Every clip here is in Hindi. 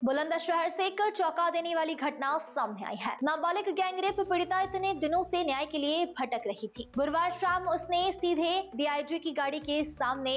बुलंदशहर से एक चौंका देने वाली घटना सामने आई है। नाबालिग गैंगरेप पीड़िता इतने दिनों से न्याय के लिए भटक रही थी। गुरुवार शाम उसने सीधे डीआईजी की गाड़ी के सामने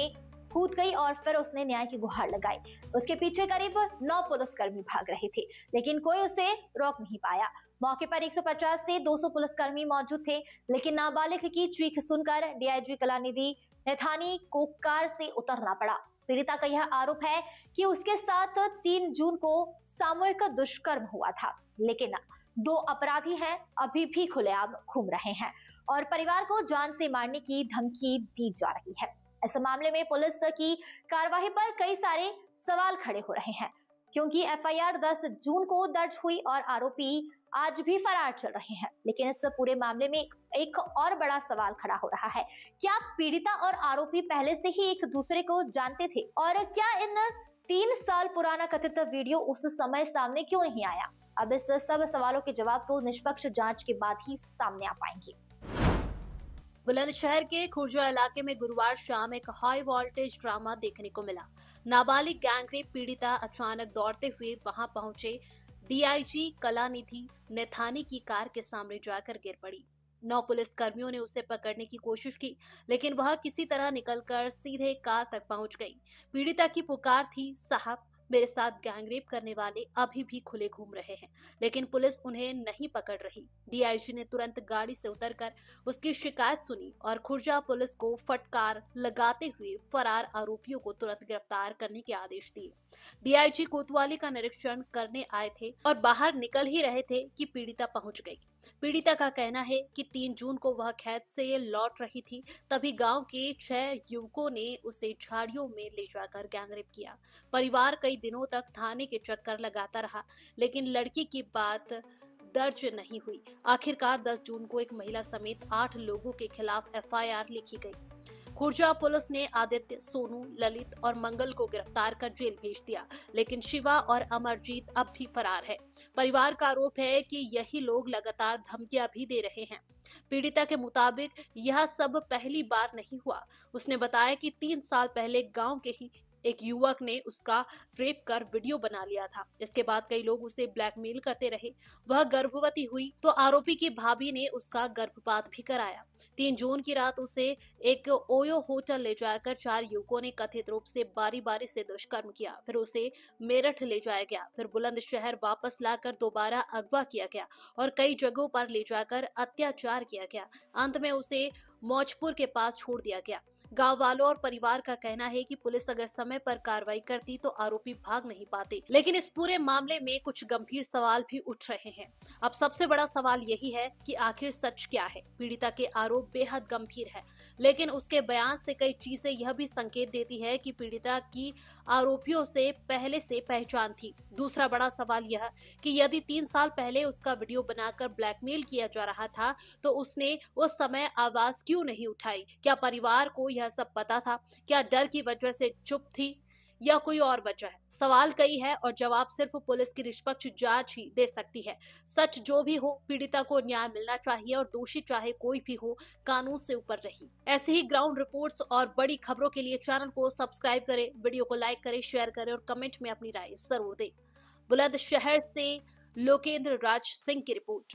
कूद गई और फिर उसने न्याय की गुहार लगाई। उसके पीछे करीब 9 पुलिसकर्मी भाग रहे थे, लेकिन कोई उसे रोक नहीं पाया। मौके पर 150 से 200 पुलिसकर्मी मौजूद थे, लेकिन नाबालिग की चीख सुनकर डीआईजी कलानिधि नैथानी को कार से उतरना पड़ा। पीड़िता का यह आरोप है कि उसके साथ 3 जून को सामूहिक दुष्कर्म हुआ था, लेकिन 2 अपराधी हैं अभी भी खुलेआम घूम रहे हैं और परिवार को जान से मारने की धमकी दी जा रही है। इस मामले में पुलिस की कार्रवाई पर कई सारे सवाल खड़े हो रहे हैं, क्योंकि एफआईआर 10 जून को दर्ज हुई और आरोपी आज भी फरार चल रहे हैं। लेकिन इस पूरे मामले में एक और बड़ा सवाल खड़ा हो रहा है, क्या पीड़िता और आरोपी पहले से ही एक दूसरे को जानते थे और क्या इन 3 साल पुराना कथित वीडियो उस समय सामने क्यों नहीं आया? अब इस सब सवालों के जवाब तो निष्पक्ष जांच के बाद ही सामने आ पाएंगे। बुलंदशहर के खुर्जा इलाके में गुरुवार शाम एक हाई वोल्टेज ड्रामा देखने को मिला। नाबालिग गैंगरेप पीड़िता अचानक दौड़ते हुए वहां पहुंचे डीआईजी कलानिधि नैथानी की कार के सामने जाकर गिर पड़ी। 9 पुलिसकर्मियों ने उसे पकड़ने की कोशिश की, लेकिन वह किसी तरह निकलकर सीधे कार तक पहुंच गई। पीड़िता की पुकार थी, साहब मेरे साथ गैंगरेप करने वाले अभी भी खुले घूम रहे हैं, लेकिन पुलिस उन्हें नहीं पकड़ रही। डीआईजी ने तुरंत गाड़ी से उतरकर उसकी शिकायत सुनी और खुर्जा पुलिस को फटकार लगाते हुए फरार आरोपियों को तुरंत गिरफ्तार करने के आदेश दिए। डीआईजी कोतवाली का निरीक्षण करने आए थे और बाहर निकल ही रहे थे कि पीड़िता पहुंच गई। पीड़िता का कहना है कि 3 जून को वह खेत से लौट रही थी, तभी गांव के 6 युवकों ने उसे झाड़ियों में ले जाकर गैंगरेप किया। परिवार कई दिनों तक थाने के चक्कर लगाता रहा, लेकिन लड़की की बात दर्ज नहीं हुई। आखिरकार 10 जून को एक महिला समेत 8 लोगों के खिलाफ एफआईआर लिखी गई। खुर्जा पुलिस ने आदित्य, सोनू, ललित और मंगल को गिरफ्तार कर जेल भेज दिया, लेकिन शिवा और अमरजीत अब भी फरार है। परिवार का आरोप है कि यही लोग लगातार धमकियां भी दे रहे हैं। पीड़िता के मुताबिक यह सब पहली बार नहीं हुआ। उसने बताया कि 3 साल पहले गांव के ही एक युवक ने उसका रेप कर वीडियो बना लिया था। इसके बाद कई लोग उसे ब्लैकमेल करते रहे। वह गर्भवती हुई तो आरोपी की भाभी ने उसका गर्भपात भी कराया। 3 जून की रात उसे एक ओयो होटल ले जाकर 4 युवकों ने कथित रूप से बारी बारी से दुष्कर्म किया। फिर उसे मेरठ ले जाया गया, फिर बुलंदशहर वापस लाकर दोबारा अगवा किया गया और कई जगहों पर ले जाकर अत्याचार किया गया। अंत में उसे मौजपुर के पास छोड़ दिया गया। गांव वालों और परिवार का कहना है कि पुलिस अगर समय पर कार्रवाई करती तो आरोपी भाग नहीं पाते, लेकिन इस पूरे मामले में कुछ गंभीर सवाल भी उठ रहे हैं। अब सबसे बड़ा सवाल यही है कि आखिर सच क्या है। पीड़िता के आरोप बेहद गंभीर है, लेकिन उसके बयान से कई चीजें यह भी संकेत देती है कि पीड़िता की आरोपियों से पहले से पहचान थी। दूसरा बड़ा सवाल यह कि यदि 3 साल पहले उसका वीडियो बनाकर ब्लैकमेल किया जा रहा था, तो उसने उस समय आवाज क्यों नहीं उठाई? क्या परिवार को यह सब पता था? क्या डर की वजह से चुप थी या कोई और वजह है? सवाल कई है और जवाब सिर्फ पुलिस की निष्पक्ष जांच ही दे सकती है। सच जो भी हो, पीड़िता को न्याय मिलना चाहिए और दोषी चाहे कोई भी हो, कानून से ऊपर रही। ऐसी ही ग्राउंड रिपोर्ट्स और बड़ी खबरों के लिए चैनल को सब्सक्राइब करें, वीडियो को लाइक करें, शेयर करें और कमेंट में अपनी राय जरूर दें। बुलंदशहर से लोकेंद्र राज सिंह की रिपोर्ट।